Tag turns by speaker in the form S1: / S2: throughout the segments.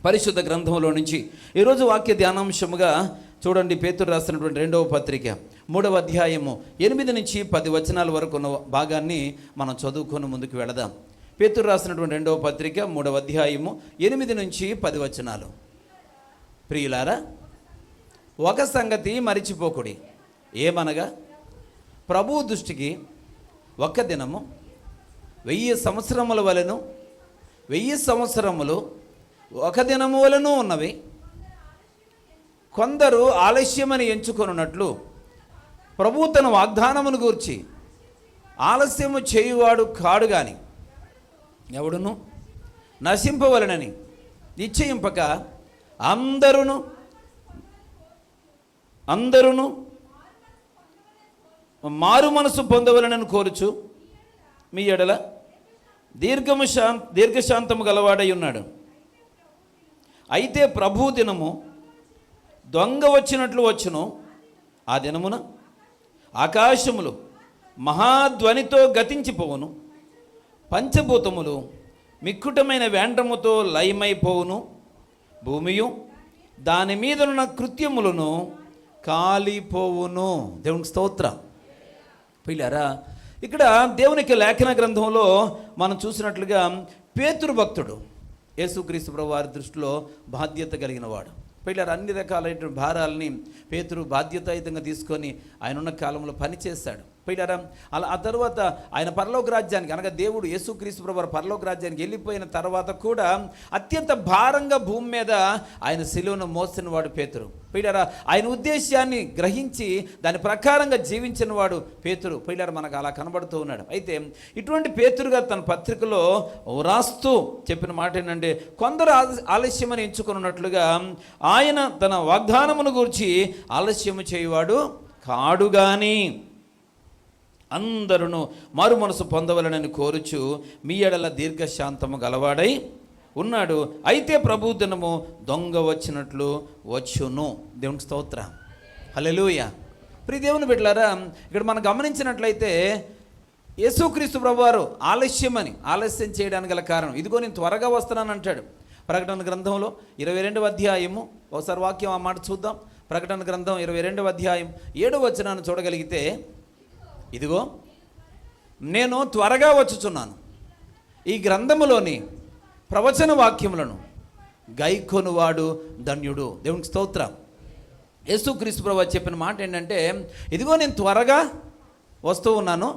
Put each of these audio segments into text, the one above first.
S1: పరిశుద్ధ గ్రంథంలో నుంచి ఈరోజు వాక్య ధ్యానాంశముగా చూడండి, పేతురు రాసినటువంటి 2వ పత్రిక 3వ అధ్యాయము 8 నుంచి 10 వచనాల వరకు ఉన్న భాగాన్ని మనం చదువుకొని ముందుకు వెళదాం. పేతురు రాసినటువంటి 2వ పత్రిక 3వ అధ్యాయము 8 నుంచి 10 వచనాలు. ప్రియులారా, ఒక సంగతి మరిచిపోకుడి, ఏమనగా ప్రభువు దృష్టికి ఒక్క దినము 1000 సంవత్సరముల వలెను, 1000 సంవత్సరములు ఒక దినము వలెను ఉన్నవి. కొందరు ఆలస్యమని ఎంచుకొనున్నట్లు ప్రభువు తన వాగ్దానమును గూర్చి ఆలస్యము చేయువాడు కాడు గాని ఎవడును నశింపవలనని నిశ్చయింపక అందరును మారు మనసు పొందవలనని కోరుచు మీ ఎడల దీర్ఘశాంతము గలవాడై ఉన్నాడు. అయితే ప్రభు దినము దొంగ వచ్చినట్లు వచ్చును. ఆ దినమున ఆకాశములు మహాధ్వనితో గతించిపోవును, పంచభూతములు మిక్కుటమైన వేండ్రముతో లయమైపోవును, భూమియు దాని మీదనున్న కృత్యములను కాలిపోవును. దేవునికి స్తోత్రం. పిల్లారా, ఇక్కడ దేవునికి లేఖన గ్రంథంలో మనం చూసినట్లుగా పేతురు భక్తుడు యేసుక్రీస్తు ప్రభువు వారి దృష్టిలో బాధ్యత కలిగిన వాడు. పిల్లలు అన్ని రకాలైన భారాలని పేతురు బాధ్యతాయుతంగా తీసుకొని ఆయన ఉన్న కాలంలో పనిచేశాడు. పిల్లరా, అలా ఆ తర్వాత ఆయన పరలోక రాజ్యానికి, అనగా దేవుడు యేసుక్రీస్తు ప్రభువు పరలోక రాజ్యానికి వెళ్ళిపోయిన తర్వాత కూడా అత్యంత భారంగా భూమి మీద ఆయన శిలువను మోసిన వాడు పేతురు. పిల్లరా, ఆయన ఉద్దేశాన్ని గ్రహించి దాని ప్రకారంగా జీవించిన వాడు పేతురు. పిల్లరా, మనకు అలా కనబడుతూ ఉన్నాడు. అయితే ఇటువంటి పేతురుగా తన పత్రికలో రాస్తూ చెప్పిన మాట ఏంటంటే, కొందరు ఆలస్యమని ఎంచుకున్నట్లుగా ఆయన తన వాగ్దానమును గూర్చి ఆలస్యము చేయువాడు కాడు గాని అందరును మారు మనసు పొందవలనని కోరుచు మీ ఎడల దీర్ఘశాంతము గలవాడై ఉన్నాడు. అయితే ప్రభు దినము దొంగ వచ్చినట్లు వచ్చును. దేవునికి స్తోత్రం. హల్లెలూయా. ప్రియ దేవుని బిడ్డలారా, ఇక్కడ మనం గమనించినట్లయితే యేసుక్రీస్తు ప్రభువారు ఆలస్యం చేయడానికి గల కారణం, ఇదిగో నేను త్వరగా వస్తున్నాను అంటాడు. ప్రకటన గ్రంథంలో 22వ అధ్యాయము, ఒకసారి వాక్యం ఆ మాట చూద్దాం. ప్రకటన గ్రంథం 22వ అధ్యాయం 7వ వచనాన్ని చూడగలిగితే, ఇదిగో నేను త్వరగా వచ్చుచున్నాను, ఈ గ్రంథములోని ప్రవచన వాక్యములను గైకొనువాడు ధన్యుడు. దేవునికి స్తోత్రం. యేసుక్రీస్తు ప్రభువు చెప్పిన మాట ఏంటంటే, ఇదిగో నేను త్వరగా వస్తూ ఉన్నాను,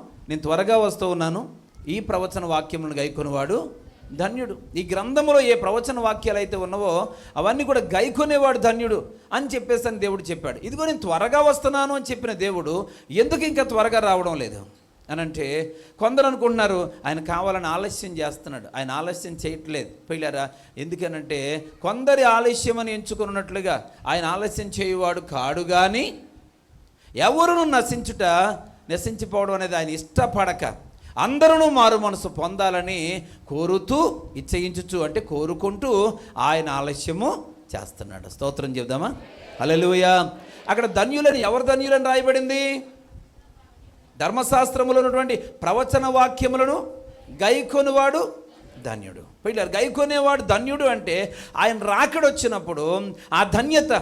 S1: ఈ ప్రవచన వాక్యములను గైకొనువాడు ధన్యుడు. ఈ గ్రంథంలో ఏ ప్రవచన వాక్యాలు అయితే ఉన్నావో అవన్నీ కూడా గైకొనేవాడు ధన్యుడు అని చెప్పేసి అని దేవుడు చెప్పాడు. ఇదిగో నేను త్వరగా వస్తున్నాను అని చెప్పిన దేవుడు ఎందుకు ఇంకా త్వరగా రావడం లేదు అని అంటే, కొందరు అనుకుంటున్నారు ఆయన కావాలని ఆలస్యం చేస్తున్నాడు. ఆయన ఆలస్యం చేయట్లేదు. పిల్లరా, ఎందుకనంటే కొందరి ఆలస్యం అని ఎంచుకున్నట్లుగా ఆయన ఆలస్యం చేయువాడు కాడు కానీ ఎవరును నశించిపోవడం అనేది ఆయన ఇష్టపడక అందరూ మారు మనసు పొందాలని కోరుతూ ఇచ్చయించుచు అంటే కోరుకుంటూ ఆయన ఆలస్యము చేస్తున్నాడు. స్తోత్రం చెప్దామా? హల్లెలూయా. అక్కడ ఎవరు ధన్యులని రాయబడింది? ధర్మశాస్త్రములో ఉన్నటువంటి ప్రవచన వాక్యములను గైకొనువాడు ధన్యుడు. పిల్లలు, గైకొనేవాడు ధన్యుడు అంటే ఆయన రాకడొచ్చినప్పుడు ఆ ధన్యత,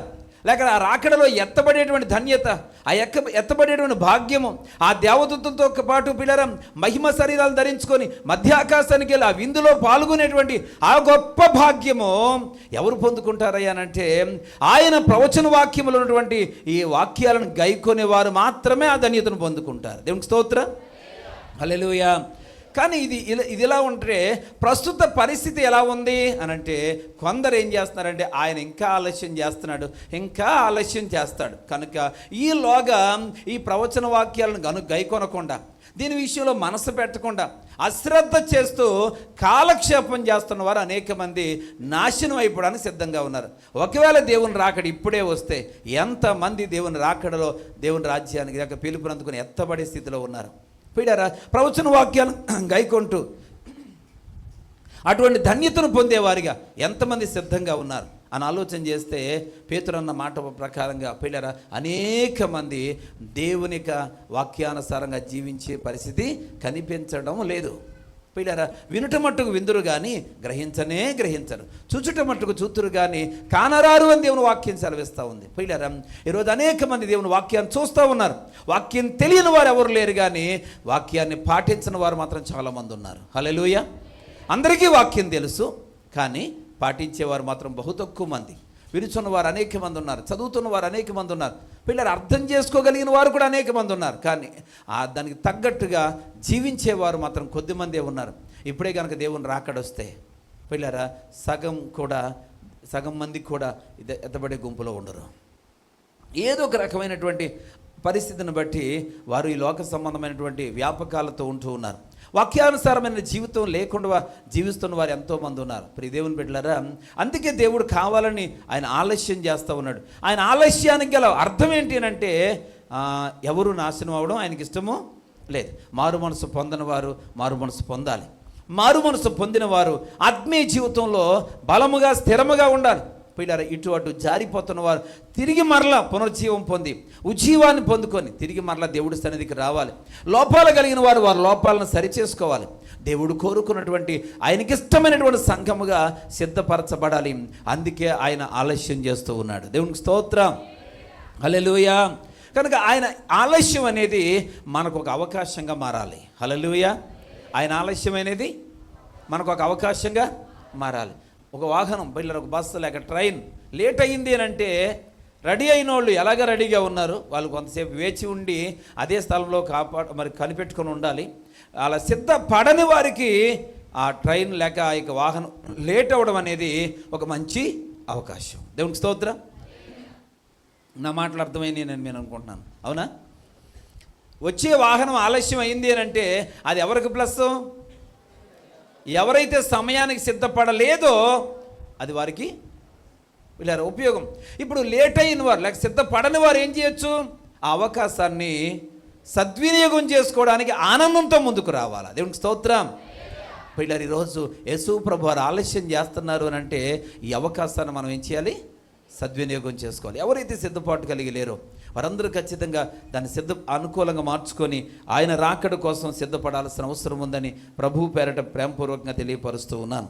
S1: లేక ఆ రాకడలో ఎత్తబడేటువంటి ధన్యత, ఆ ఎత్తబడేటువంటి భాగ్యము, ఆ దేవదూతలతో పాటు పిల్లర మహిమ శరీరాలు ధరించుకొని మధ్యాకాశానికి వెళ్ళి ఆ విందులో పాల్గొనేటువంటి ఆ గొప్ప భాగ్యము ఎవరు పొందుకుంటారయ్యానంటే, ఆయన ప్రవచన వాక్యములు ఉన్నటువంటి ఈ వాక్యాలను గైకొనేవారు మాత్రమే ఆ ధన్యతను పొందుకుంటారు. దేవునికి స్తోత్రం. హల్లెలూయా. కానీ ఇది ఇలా ఉంటే ప్రస్తుత పరిస్థితి ఎలా ఉంది అని అంటే, కొందరు ఏం చేస్తున్నారంటే ఆయన ఇంకా ఆలస్యం చేస్తాడు కనుక ఈలోగా ఈ ప్రవచన వాక్యాలను గైకొనకుండా, దీని విషయంలో మనసు పెట్టకుండా అశ్రద్ధ చేస్తూ కాలక్షేపం చేస్తున్న వారు అనేక మంది నాశనం అయిపోవడానికి సిద్ధంగా ఉన్నారు. ఒకవేళ దేవుని రాకడ ఇప్పుడే వస్తే ఎంతమంది దేవుని రాకడలో దేవుని రాజ్యానికి పిలుపునందుకుని ఎత్తబడే స్థితిలో ఉన్నారు. పిల్లరా, ప్రవచన వాక్యాలు గైకొంటూ అటువంటి ధన్యతను పొందేవారిగా ఎంతమంది సిద్ధంగా ఉన్నారు అని ఆలోచన చేస్తే, పేతురు అన్న మాట ప్రకారంగా పిల్లరా అనేక మంది దేవుని వాక్యానుసారంగా జీవించే పరిస్థితి కనిపించడం లేదు. పిల్లరా, వినుట మట్టుకు విందురు కానీ గ్రహించరు, చూచుట మట్టుకు చూతురు కానీ కానరారు అని దేవుని వాక్యం సెలవిస్తూ ఉంది. పిల్లరా, ఈరోజు అనేక మంది దేవుని వాక్యాన్ని చూస్తూ ఉన్నారు. వాక్యం తెలియని వారు ఎవరు లేరు, కానీ వాక్యాన్ని పాటించని వారు మాత్రం చాలామంది ఉన్నారు. హల్లెలూయా. అందరికీ వాక్యం తెలుసు, కానీ పాటించేవారు మాత్రం బహు తక్కువ మంది. వినుచున్న వారు అనేక మంది ఉన్నారు, చదువుతున్న వారు అనేక మంది ఉన్నారు, పిల్లలు అర్థం చేసుకోగలిగిన వారు కూడా అనేక మంది ఉన్నారు, కానీ దానికి తగ్గట్టుగా జీవించేవారు మాత్రం కొద్దిమందే ఉన్నారు. ఇప్పుడే కనుక దేవుని రాకడొస్తే పిల్లరా సగం మంది కూడా ఎత్తబడే గుంపులో ఉండరు. ఏదో ఒక రకమైనటువంటి పరిస్థితిని బట్టి వారు ఈ లోక సంబంధమైనటువంటి వ్యాపకాలతో ఉంటూ ఉన్నారు. వాక్యానుసారమైన జీవితం లేకుండా జీవిస్తున్న వారు ఎంతోమంది ఉన్నారు. ప్రియ దేవుని బిడ్డలారా, అందుకే దేవుడు కావాలని ఆయన ఆలస్యం చేస్తూ ఉన్నాడు. ఆయన ఆలస్యానికి గల అర్థం ఏంటి అంటే ఎవరు నాశనం అవ్వడం ఆయనకి ఇష్టమో లేదు. మారు మనసు పొందని వారు మారు మనసు పొందాలి. మారు మనసు పొందిన వారు ఆత్మీయ జీవితంలో బలముగా స్థిరముగా ఉండాలి. పిల్లలు ఇటు అటు జారిపోతున్న వారు తిరిగి మరలా పునర్జీవం పొంది ఉజ్జీవాన్ని పొందుకొని తిరిగి మరలా దేవుడి సన్నిధికి రావాలి. లోపాలు కలిగిన వారు వారి లోపాలను సరిచేసుకోవాలి. దేవుడు కోరుకున్నటువంటి ఆయనకిష్టమైనటువంటి సంఘముగా సిద్ధపరచబడాలి. అందుకే ఆయన ఆలస్యం చేస్తూ ఉన్నాడు. దేవునికి స్తోత్రం, హల్లెలూయా. కనుక ఆయన ఆలస్యం అనేది మనకు ఒక అవకాశంగా మారాలి. హల్లెలూయా. ఆయన ఆలస్యం అనేది మనకు ఒక అవకాశంగా మారాలి. ఒక వాహనం పిల్లలు, ఒక బస్సు లేక ట్రైన్ లేట్ అయ్యింది అని అంటే రెడీ అయిన వాళ్ళు ఎలాగ రెడీగా ఉన్నారు, వాళ్ళు కొంతసేపు వేచి ఉండి అదే స్థలంలో కనిపెట్టుకొని ఉండాలి. అలా సిద్ధపడని వారికి ఆ ట్రైన్ లేక ఆ యొక్క వాహనం లేట్ అవ్వడం అనేది ఒక మంచి అవకాశం. దేవునికి స్తోత్రం. నా మాటలు అర్థమైంది నేను అనుకుంటున్నాను, అవునా? వచ్చే వాహనం ఆలస్యం అయింది అని అంటే అది ఎవరికి ప్లస్? ఎవరైతే సమయానికి సిద్ధపడలేదో అది వారికి ఇలా ఉపయోగం. ఇప్పుడు లేట్ అయిన వారు లేక సిద్ధపడని వారు ఏం చేయొచ్చు? ఆ అవకాశాన్ని సద్వినియోగం చేసుకోవడానికి ఆనందంతో ముందుకు రావాలి. దేవునికి స్తోత్రం. పిల్లలు, ఈరోజు యేసు ప్రభు వారు ఆలస్యం చేస్తున్నారు అని అంటే ఈ అవకాశాన్ని మనం ఏం చేయాలి? సద్వినియోగం చేసుకోవాలి. ఎవరైతే సిద్ధపాటు కలిగి లేరో వారందరూ ఖచ్చితంగా దాన్ని అనుకూలంగా మార్చుకొని ఆయన రాకడ కోసం సిద్ధపడాల్సిన అవసరం ఉందని ప్రభువు పేరట ప్రేమపూర్వకంగా తెలియపరుస్తూ ఉన్నాను.